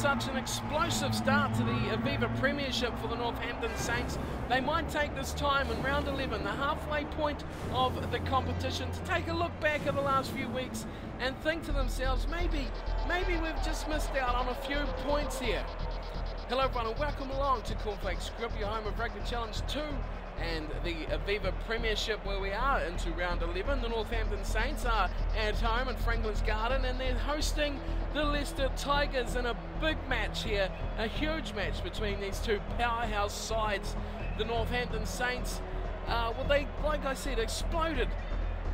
such an explosive start to the Aviva Premiership for the Northampton Saints, they might take this time in round 11, the halfway point of the competition, to take a look back at the last few weeks and think to themselves, maybe we've just missed out on a few points here. Hello everyone and welcome along to Cornflakes Rugby, your home of Rugby Challenge 2 and the Aviva Premiership, where we are into round 11. The Northampton Saints are at home in Franklin's Garden and they're hosting the Leicester Tigers in a big match here, a huge match between these two powerhouse sides. The Northampton Saints, well, they, like I said, exploded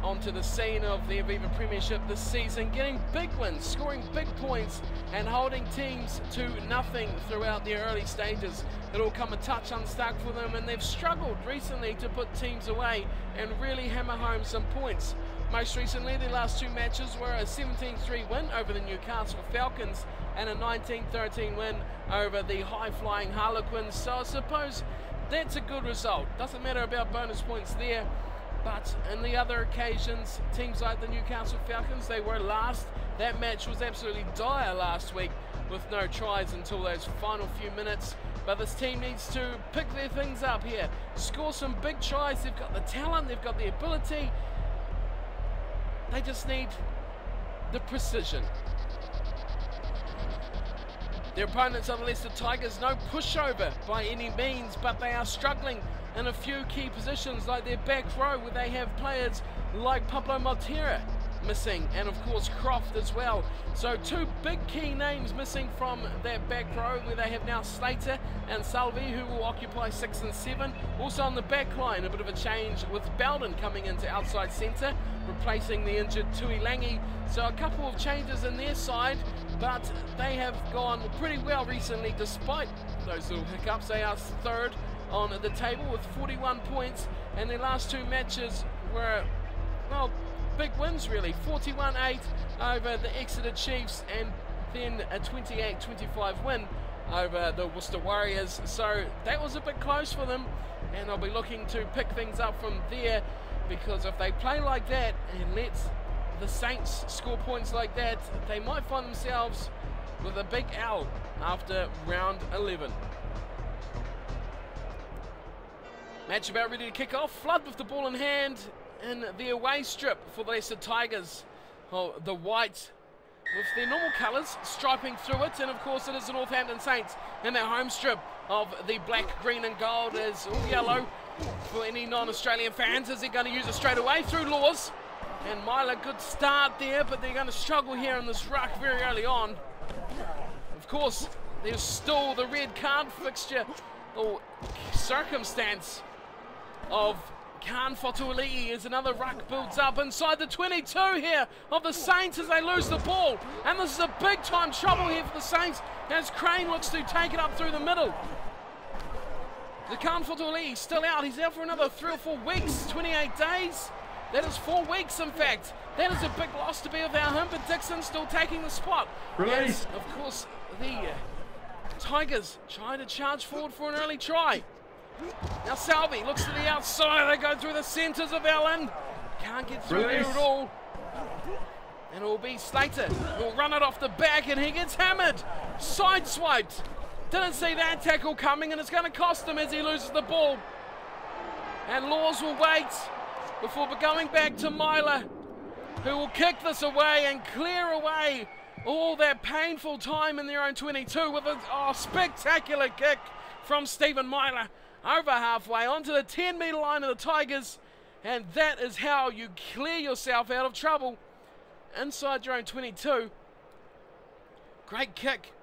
onto the scene of the Aviva Premiership this season, getting big wins, scoring big points and holding teams to nothing throughout their early stages. It all come a touch unstuck for them, and they've struggled recently to put teams away and really hammer home some points. Most recently, their last two matches were a 17-3 win over the Newcastle Falcons and a 19-13 win over the high-flying Harlequins, so I suppose that's a good result. Doesn't matter about bonus points there. But in the other occasions, teams like the Newcastle Falcons, they were last. That match was absolutely dire last week with no tries until those final few minutes. But this team needs to pick their things up here, score some big tries. They've got the talent, they've got the ability. They just need the precision. Their opponents are the Leicester Tigers, no pushover by any means, but they are struggling in a few key positions like their back row, where they have players like Pablo Maltera missing and of course Croft as well. So two big key names missing from that back row, where they have now Slater and Salvi, who will occupy 6 and 7. Also on the back line, a bit of a change with Belden coming into outside centre, replacing the injured Tui Langi. So a couple of changes in their side, but they have gone pretty well recently despite those little hiccups. They are third on the table with 41 points, and their last two matches were, well, big wins really. 41-8 over the Exeter Chiefs and then a 28-25 win over the Worcester Warriors. So that was a bit close for them, and they'll be looking to pick things up from there, because if they play like that and let the Saints score points like that, they might find themselves with a big L after round 11. Match about ready to kick off. Flood with the ball in hand in the away strip for the Leicester Tigers. Oh, the white with their normal colours striping through it, and of course it is the Northampton Saints in their home strip of the black, green and gold, as all yellow for any non-Australian fans. Is he going to use it straight away through Laws? And Myler, good start there, but they're going to struggle here in this ruck very early on. Of course, there's still the red card fixture or circumstance of Khan Fotuali'i as another ruck builds up inside the 22 here of the Saints as they lose the ball. And this is a big time trouble here for the Saints as Crane looks to take it up through the middle. The Khan Fotuali'i still out. He's out for another 3 or 4 weeks, 28 days. That is 4 weeks, in fact. That is a big loss to be without him, but Dixon still taking the spot. Release. As, of course, the Tigers trying to charge forward for an early try. Now Salvi looks to the outside. They go through the centres of Allen. Can't get through there at all. And it will be Slater who'll run it off the back, and he gets hammered. Sideswiped. Didn't see that tackle coming, and it's going to cost him as he loses the ball. And Laws will wait before going back to Myler, who will kick this away and clear away all that painful time in their own 22 with a spectacular kick from Stephen Myler over halfway onto the 10-metre line of the Tigers. And that is how you clear yourself out of trouble inside your own 22. Great kick.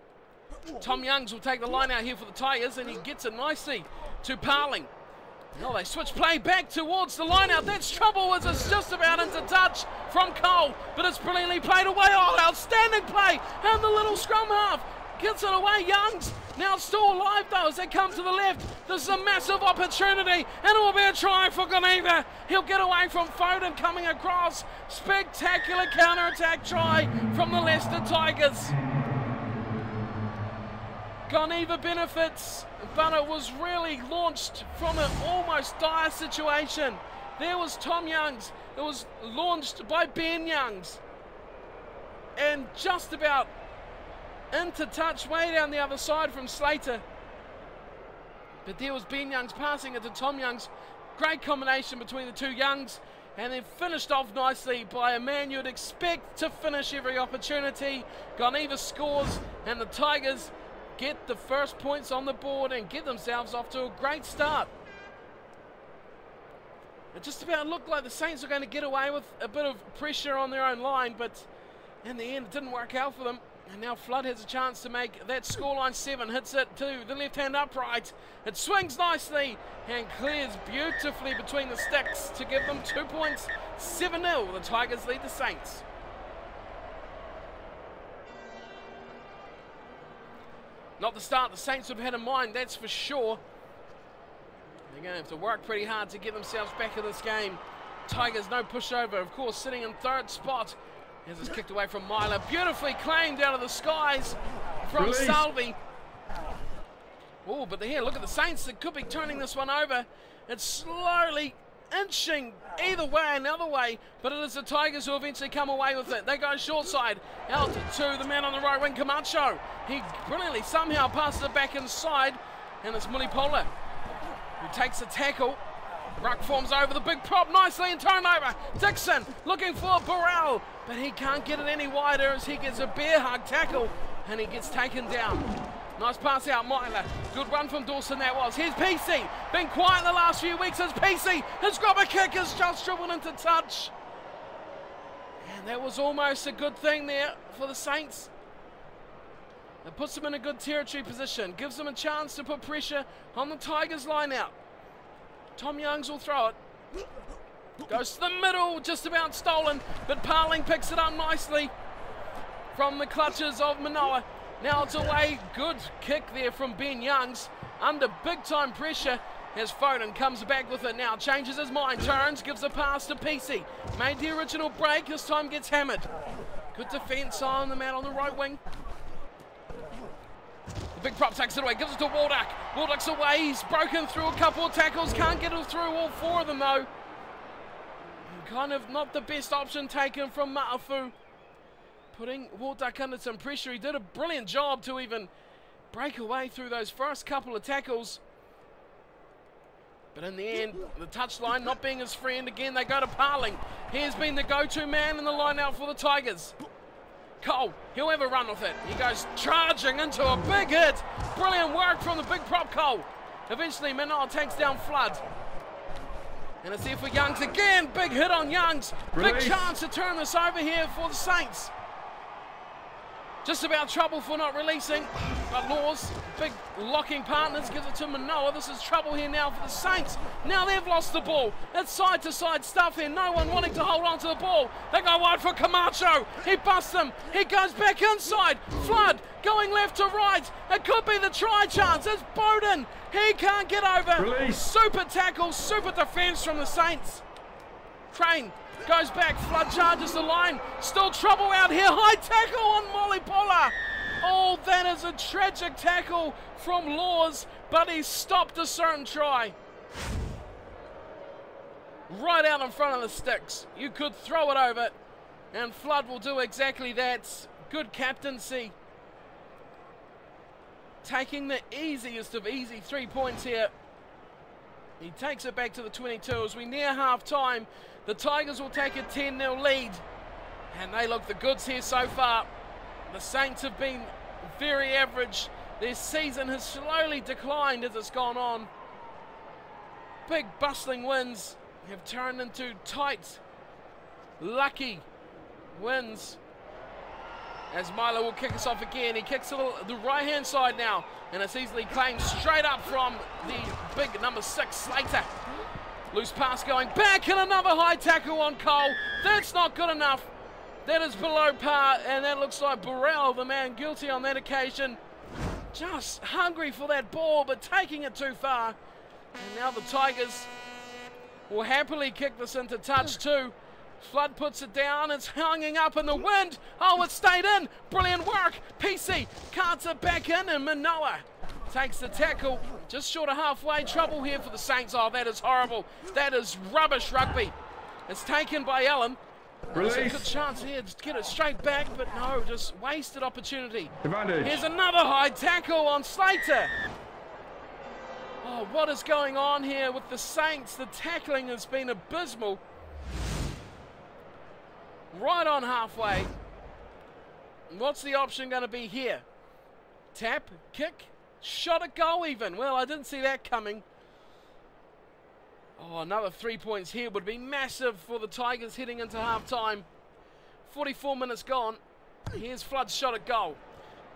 Tom Youngs will take the line out here for the Tigers, and he gets it nicely to Parling. Now they switch play back towards the line out. That's trouble as it's just about into touch from Cole, but it's brilliantly played away. Oh, outstanding play. And the little scrum half gets it away. Youngs now still alive though as they come to the left. This is a massive opportunity, and it will be a try for Goneva. He'll get away from Foden coming across. Spectacular counter-attack try from the Leicester Tigers. Goneva benefits, but it was really launched from an almost dire situation. There was Tom Youngs. It was launched by Ben Youngs. And just about into touch way down the other side from Slater. But there was Ben Youngs passing it to Tom Youngs. Great combination between the two Youngs. And then finished off nicely by a man you'd expect to finish every opportunity. Aviva scores, and the Tigers get the first points on the board and get themselves off to a great start. It just about looked like the Saints were going to get away with a bit of pressure on their own line, but in the end it didn't work out for them. And now Flood has a chance to make that scoreline 7. Hits it to the left-hand upright. It swings nicely and clears beautifully between the sticks to give them 2 points. 7-0. The Tigers lead the Saints. Not the start the Saints would have had in mind, that's for sure. They're going to have to work pretty hard to get themselves back in this game. Tigers no pushover, of course, sitting in 3rd spot. As it's kicked away from Myler. Beautifully claimed out of the skies from Salvi. Oh, but here, look at the Saints. It could be turning this one over. It's slowly inching either way, another way, but it is the Tigers who eventually come away with it. They go short side, out to the man on the right wing, Camacho. He brilliantly somehow passes it back inside, and it's Mulipola who takes a tackle. Ruck forms over the big prop nicely and turned over. Dixon looking for Burrell, but he can't get it any wider as he gets a bear hug tackle and he gets taken down. Nice pass out, Myler. Good run from Dawson that was. Here's PC. Been quiet the last few weeks as PC. His grubber kick has just dribbled into touch. And that was almost a good thing there for the Saints. It puts them in a good territory position. Gives them a chance to put pressure on the Tigers line out. Tom Youngs will throw it. Goes to the middle, just about stolen, but Parling picks it up nicely from the clutches of Manoa. Now it's away. Good kick there from Ben Youngs. Under big time pressure as Foden comes back with it now. Changes his mind, turns, gives a pass to PC. Made the original break, this time gets hammered. Good defence on the man on the right wing. The big prop takes it away, gives it to Walduck. Walduck's away, he's broken through a couple of tackles, can't get it through all 4 of them though. Kind of not the best option taken from Ma'afu. Putting Walduck under some pressure. He did a brilliant job to even break away through those first couple of tackles. But in the end, the touchline not being his friend. Again, they go to Parling. He has been the go-to man in the line out for the Tigers. Cole, he'll have a run with it. He goes charging into a big hit. Brilliant work from the big prop Cole. Eventually, Manoa takes down Flood. And it's there for Youngs again. Big hit on Youngs. Big chance to turn this over here for the Saints. Just about trouble for not releasing, but Laws, big locking partners, gives it to Manoa. This is trouble here now for the Saints. Now they've lost the ball. It's side-to-side stuff here. No one wanting to hold on to the ball. They go wide for Camacho. He busts them. He goes back inside. Flood going left to right. It could be the try chance. It's Bowden. He can't get over. Release. Super tackle, super defence from the Saints. Crane goes back, Flood charges the line. Still trouble out here. High tackle on Mulipola. Oh, that is a tragic tackle from Laws, but he stopped a certain try. Right out in front of the sticks. You could throw it over, and Flood will do exactly that. Good captaincy. Taking the easiest of easy 3 points here. He takes it back to the 22 as we near half-time. The Tigers will take a 10-0 lead, and they look the goods here so far. The Saints have been very average. Their season has slowly declined as it's gone on. Big bustling wins have turned into tight, lucky wins. As Milo will kick us off again. He kicks to the right-hand side now, and it's easily claimed straight up from the big number 6, Slater. Loose pass going back, and another high tackle on Cole. That's not good enough. That is below par, and that looks like Burrell, the man guilty on that occasion. Just hungry for that ball, but taking it too far. And now the Tigers will happily kick this into touch too. Flood puts it down, it's hanging up in the wind. Oh, it stayed in. Brilliant work. PC carts it back in, and Manoa takes the tackle. Just short of halfway. Trouble here for the Saints. Oh, that is horrible. That is rubbish rugby. It's taken by Allen. There's a good chance here to get it straight back, but no, just wasted opportunity. Advantage. Here's another high tackle on Slater. Oh, what is going on here with the Saints? The tackling has been abysmal. Right on halfway. What's the option going to be here? Tap, kick, shot at goal even. Well, I didn't see that coming. Oh, another 3 points here would be massive for the Tigers heading into half-time. 44 minutes gone. Here's Flood's shot at goal.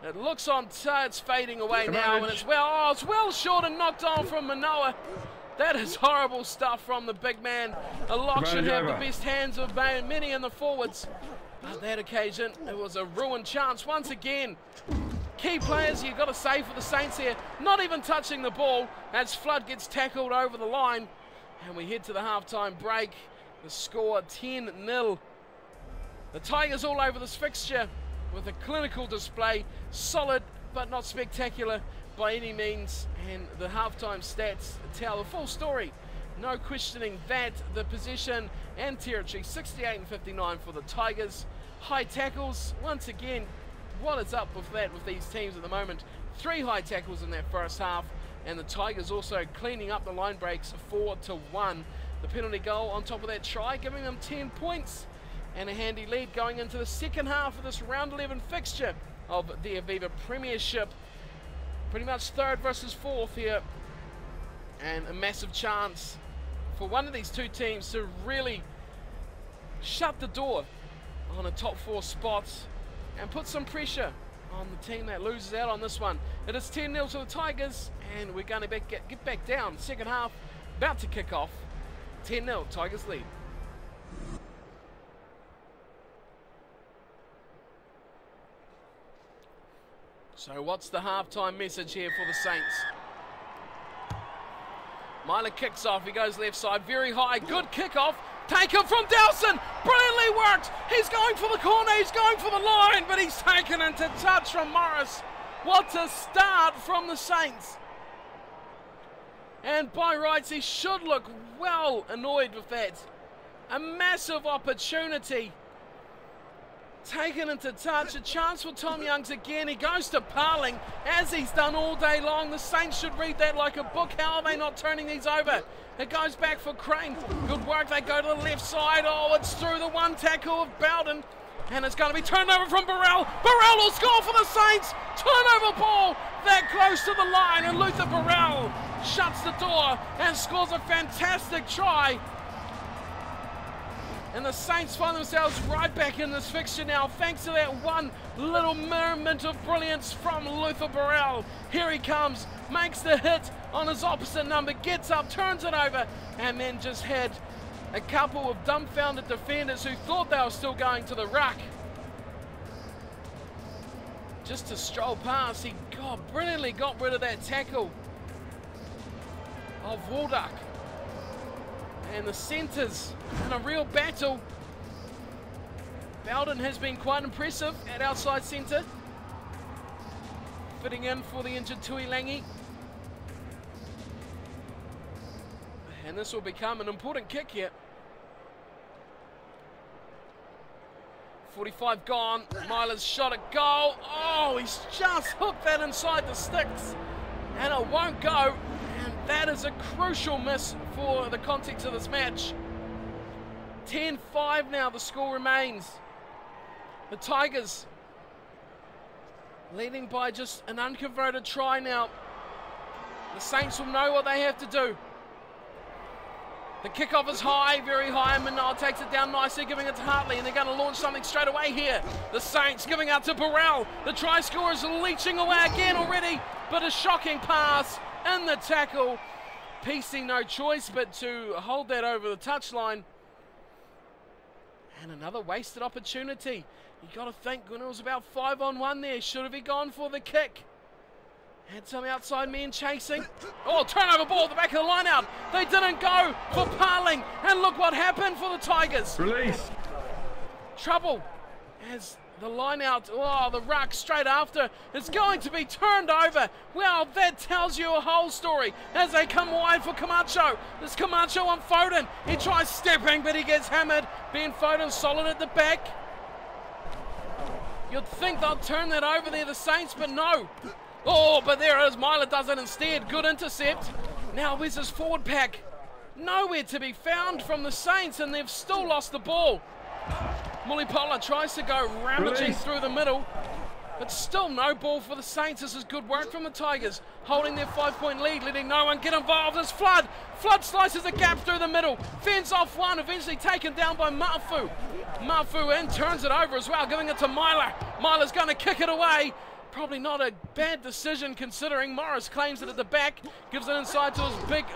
It looks on, it's fading away now, and it's well short and knocked on from Manoa. That is horrible stuff from the big man. A lock should have the best hands of many in the forwards. But that occasion, it was a ruined chance once again. Key players you've got to say for the Saints here, not even touching the ball as Flood gets tackled over the line. And we head to the halftime break. The score 10-0. The Tigers all over this fixture with a clinical display. Solid but not spectacular by any means. And the halftime stats tell the full story. No questioning that. The possession and territory 68 and 59 for the Tigers. High tackles, once again, what is up with that with these teams at the moment? 3 high tackles in that first half. And the Tigers also cleaning up the line breaks 4-1. The penalty goal on top of that try, giving them 10 points and a handy lead going into the second half of this round 11 fixture of the Aviva Premiership. Pretty much third versus fourth here, and a massive chance for one of these two teams to really shut the door on a top 4 spot and put some pressure on the team that loses out on this one. It is 10-0 to the Tigers, and we're going to get back down. Second half about to kick off. 10-0, Tigers lead. So what's the halftime message here for the Saints? Myler kicks off, he goes left side, very high, good kickoff, taken from Dowson, brilliantly worked, he's going for the corner, he's going for the line, but he's taken into touch from Morris. What a start from the Saints. And by rights, he should look well annoyed with that. A massive opportunity. Taken into touch, a chance for Tom Youngs again. He goes to Parling, as he's done all day long. The Saints should read that like a book. How are they not turning these over? It goes back for Crane. Good work, they go to the left side. Oh, it's through the one tackle of Bowden. And it's going to be turned over from Burrell. Burrell will score for the Saints. Turnover ball that close to the line. And Luther Burrell shuts the door and scores a fantastic try. And the Saints find themselves right back in this fixture now, thanks to that one little moment of brilliance from Luther Burrell. Here he comes, makes the hit on his opposite number, gets up, turns it over, and then just had a couple of dumbfounded defenders who thought they were still going to the ruck. Just to stroll past, he brilliantly got rid of that tackle of Walduck. And the centres in a real battle. Bowden has been quite impressive at outside centre. Fitting in for the injured Tui Langi. And this will become an important kick here. 45 gone. Myler's shot at goal. Oh, he's just hooked that inside the sticks. And it won't go. And that is a crucial miss for the context of this match. 10-5 now, the score remains. The Tigers leading by just an unconverted try now. The Saints will know what they have to do. The kickoff is high, very high, and Manoa takes it down nicely, giving it to Hartley, and they're going to launch something straight away here. The Saints giving out to Burrell. The try scorer is leeching away again already, but a shocking pass in the tackle. PC no choice but to hold that over the touchline. And another wasted opportunity. You got to think when it was about 5-on-1 there, should have he gone for the kick? Had some outside men chasing. Oh, turnover ball at the back of the line out. They didn't go for Parling. And look what happened for the Tigers. Release. Trouble as the line out, oh, the ruck straight after, it's going to be turned over. Well, that tells you a whole story as they come wide for Camacho. There's Camacho on Foden. He tries stepping, but he gets hammered. Ben Foden solid at the back. You'd think they'll turn that over there, the Saints, but no. Oh, but there it is. Myler does it instead. Good intercept. Now where's his forward pack? Nowhere to be found from the Saints, and they've still lost the ball. Mulipola tries to go rummaging through the middle, but still no ball for the Saints. This is good work from the Tigers, holding their 5-point lead, letting no one get involved. There's Flood. Flood slices a gap through the middle, fends off one, eventually taken down by Mafu. Mafu in, turns it over as well, giving it to Myler. Myler's going to kick it away. Probably not a bad decision considering Morris claims it at the back, gives it inside to his big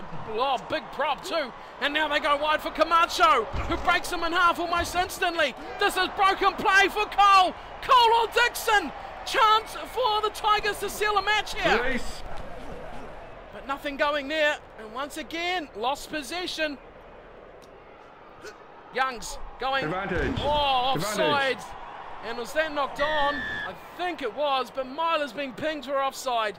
prop too. And now they go wide for Camacho, who breaks him in half almost instantly. This is broken play for Cole. Cole or Dixon. Chance for the Tigers to seal a match here. Release. But nothing going there. And once again, lost possession. Youngs going. Advantage. Oh, offside. Advantage. And was that knocked on? I think it was, but Myler's been pinged for offside.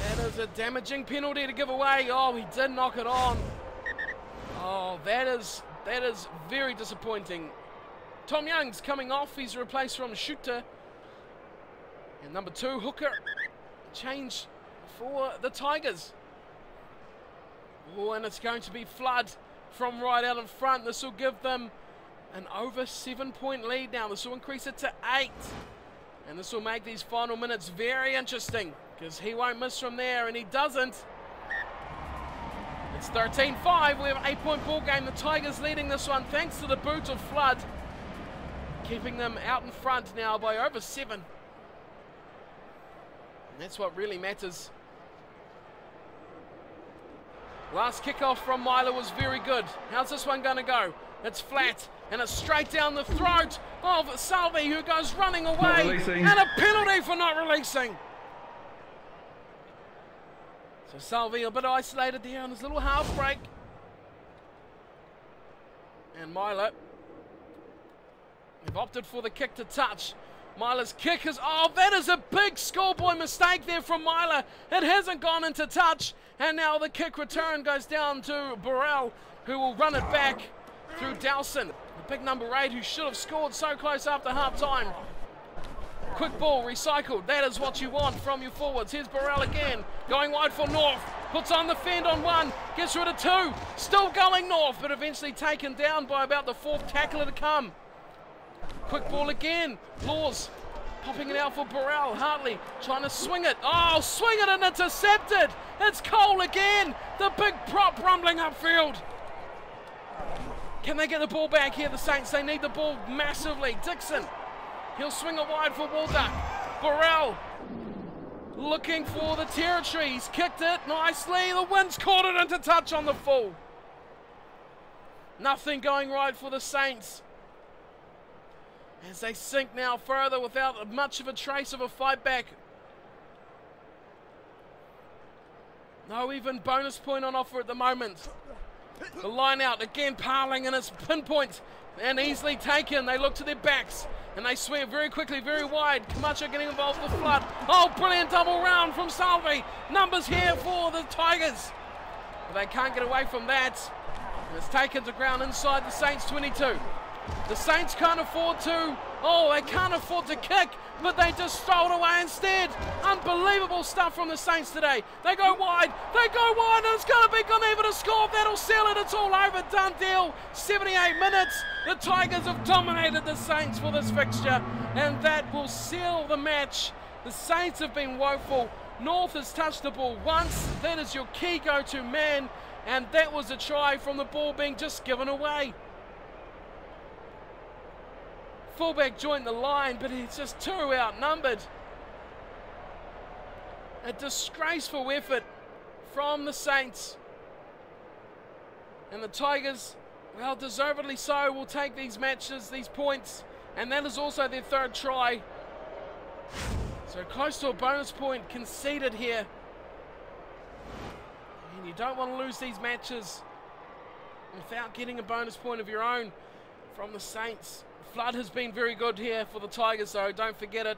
That is a damaging penalty to give away. Oh, he did knock it on. Oh, that is very disappointing. Tom Young's coming off. He's replaced from Shooter. And number 2, Hooker. Change for the Tigers. Oh, and it's going to be Flood from right out in front. This will give them an over 7-point lead now. This will increase it to 8. And this will make these final minutes very interesting because he won't miss from there, and he doesn't. It's 13-5. We have an 8-point ball game. The Tigers leading this one thanks to the boot of Flood, keeping them out in front now by over 7. And that's what really matters. Last kickoff from Myler was very good. How's this one going to go? It's flat, and it's straight down the throat of Salvi, who goes running away, and a penalty for not releasing. So Salvi a bit isolated there on his little half break. And Myler, they've opted for the kick to touch. Myler's kick is, oh, that is a big schoolboy mistake there from Myler. It hasn't gone into touch, and now the kick return goes down to Burrell, who will run it back through Dowson, the big number 8 who should have scored so close after half time. Quick ball recycled. That is what you want from your forwards. Here's Burrell again, going wide for North. Puts on the fend on 1, gets rid of 2. Still going North, but eventually taken down by about the 4th tackler to come. Quick ball again. Laws popping it out for Burrell. Hartley trying to swing it. Oh, swing it and intercepted. It's Cole again. The big prop rumbling upfield. Can they get the ball back here, the Saints? They need the ball massively. Dixon, he'll swing it wide for Walduck. Burrell looking for the territory. He's kicked it nicely. The wind's caught it into touch on the full. Nothing going right for the Saints as they sink now further without much of a trace of a fight back. No even bonus point on offer at the moment. The line out again, Parling, and it's pinpoint and easily taken. They look to their backs and they swing very quickly, very wide. Camacho getting involved with Flood. Oh, brilliant double round from Salvi. Numbers here for the Tigers, but they can't get away from that. And it's taken to ground inside the Saints 22. The Saints can't afford to, they can't afford to kick, but they just stole away instead. Unbelievable stuff from the Saints today. They go wide, and it's going to be Goneva to score. That'll seal it. It's all over. Done deal. 78 minutes. The Tigers have dominated the Saints for this fixture, and that will seal the match. The Saints have been woeful. North has touched the ball once. That is your key go-to man, and that was a try from the ball being just given away. Fullback joined the line, but he's just too outnumbered. A disgraceful effort from the Saints. And the Tigers, well, deservedly so, will take these matches, these points, and that is also their 3rd try. So close to a bonus point conceded here. And you don't want to lose these matches without getting a bonus point of your own. from the Saints. Flood has been very good here for the Tigers, though. Don't forget it.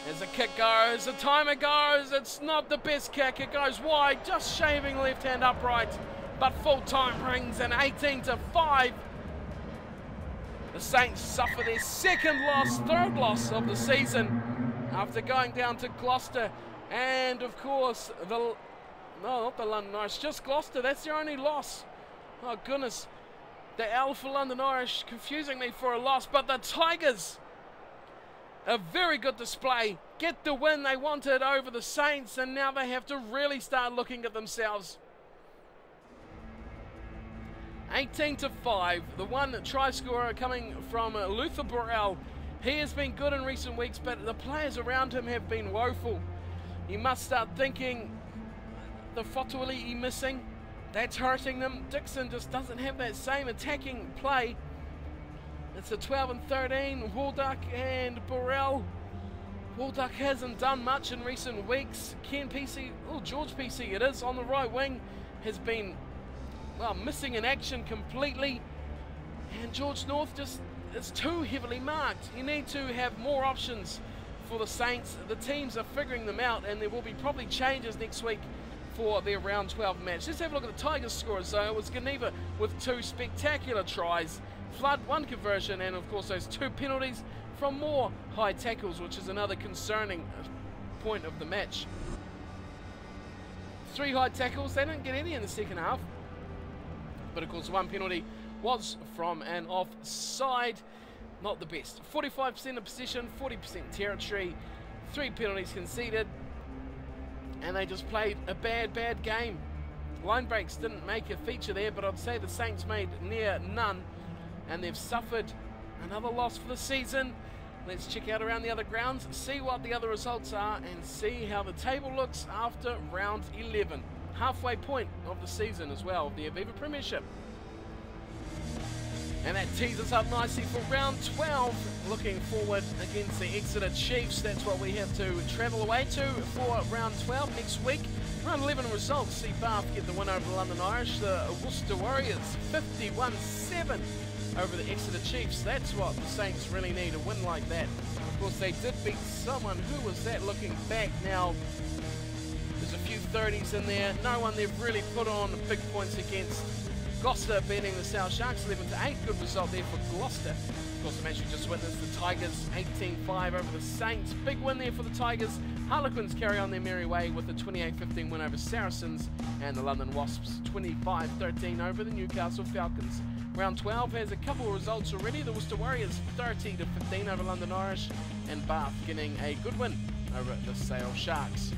As the kick goes, the timer goes. It's not the best kick. It goes wide, just shaving left hand upright. But full time rings, and 18-5. The Saints suffer their third loss of the season after going down to Gloucester. And of course, no, not the London Irish, just Gloucester. That's their only loss. Oh goodness. The L for London Irish, confusing me for a loss. But the Tigers, a very good display. Get the win they wanted over the Saints, and now they have to really start looking at themselves. 18-5. The one try scorer coming from Luther Burrell. He has been good in recent weeks, but the players around him have been woeful. You must start thinking the Fotuali'i missing. That's hurting them. Dixon just doesn't have that same attacking play. It's a 12-13. Walduck and Burrell. Walduck hasn't done much in recent weeks. George PC, it is, on the right wing, has been, well, missing in action completely. And George North just is too heavily marked. You need to have more options for the Saints. The teams are figuring them out, and there will be probably changes next week for their round 12 match. Let's have a look at the Tigers scores. So it was Geneva with 2 spectacular tries, Flood 1 conversion, and of course those 2 penalties from more high tackles, which is another concerning point of the match. 3 high tackles. They didn't get any in the second half, but of course 1 penalty was from an offside. Not the best. 45% of possession, 40% territory, 3 penalties conceded, and they just played a bad game. Line breaks didn't make a feature there, but I'd say the Saints made near none, and they've suffered another loss for the season. Let's check out around the other grounds, see what the other results are, and see how the table looks after round 11. Halfway point of the season as well, of the Aviva Premiership. And that tees us up nicely for round 12. Looking forward against the Exeter Chiefs. That's what we have to travel away to for round 12 next week. Round 11 results see Bath get the win over the London Irish. The Worcester Warriors 51-7 over the Exeter Chiefs. That's what the Saints really need, a win like that. Of course, they did beat someone. Who was that looking back now? There's a few 30s in there. No one they've really put on big points against. Gloucester beating the South Sharks 11-8. Good result there for Gloucester. Of course, the match we just witnessed, the Tigers 18-5 over the Saints. Big win there for the Tigers. Harlequins carry on their merry way with a 28-15 win over Saracens, and the London Wasps 25-13 over the Newcastle Falcons. Round 12 has a couple of results already. The Worcester Warriors 30-15 over London Irish, and Bath getting a good win over the Sale Sharks.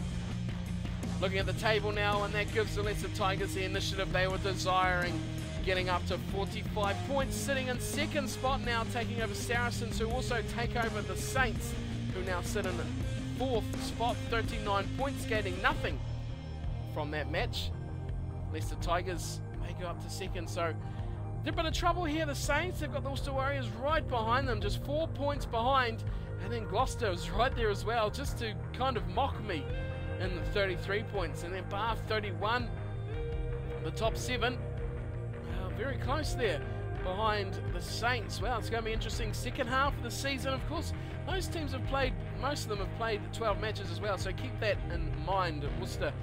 Looking at the table now, and that gives the Leicester Tigers the initiative they were desiring, getting up to 45 points, sitting in second spot now, taking over Saracens, who also take over the Saints, who now sit in fourth spot, 39 points, gaining nothing from that match. Leicester Tigers may go up to second, so they're a bit of trouble here. The Saints, they've got the Worcester Warriors right behind them, just 4 points behind, and then Gloucester is right there as well, just to kind of mock me in the 33 points, and then Bath 31. The top 7 very close there behind the Saints. Well, it's going to be interesting second half of the season. Of course, those teams have played, most of them have played 12 matches as well, so keep that in mind. Worcester,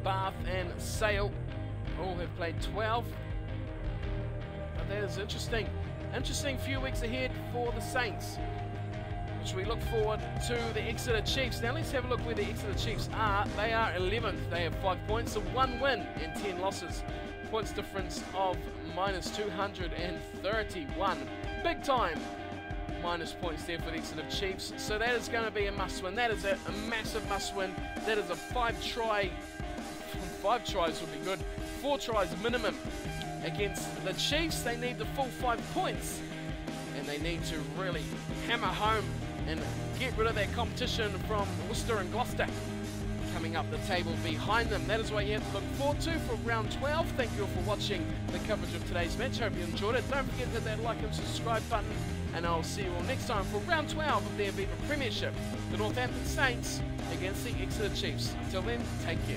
Bath and Sale all have played 12. But that is interesting. Interesting few weeks ahead for the Saints, which we look forward to the Exeter Chiefs. Now let's have a look where the Exeter Chiefs are. They are 11th. They have 5 points, so 1 win and 10 losses. Points difference of minus 231. Big time minus points there for the Exeter Chiefs. So that is going to be a must win. That is a massive must win. That is a 5 tries would be good. 4 tries minimum against the Chiefs. They need the full 5 points, and they need to really hammer home and get rid of that competition from Worcester and Gloucester coming up the table behind them. That is what you have to look forward to for round 12. Thank you all for watching the coverage of today's match. Hope you enjoyed it. Don't forget to hit that like and subscribe button, and I'll see you all next time for round 12 of the Aviva Premiership. The Northampton Saints against the Exeter Chiefs. Until then, take care.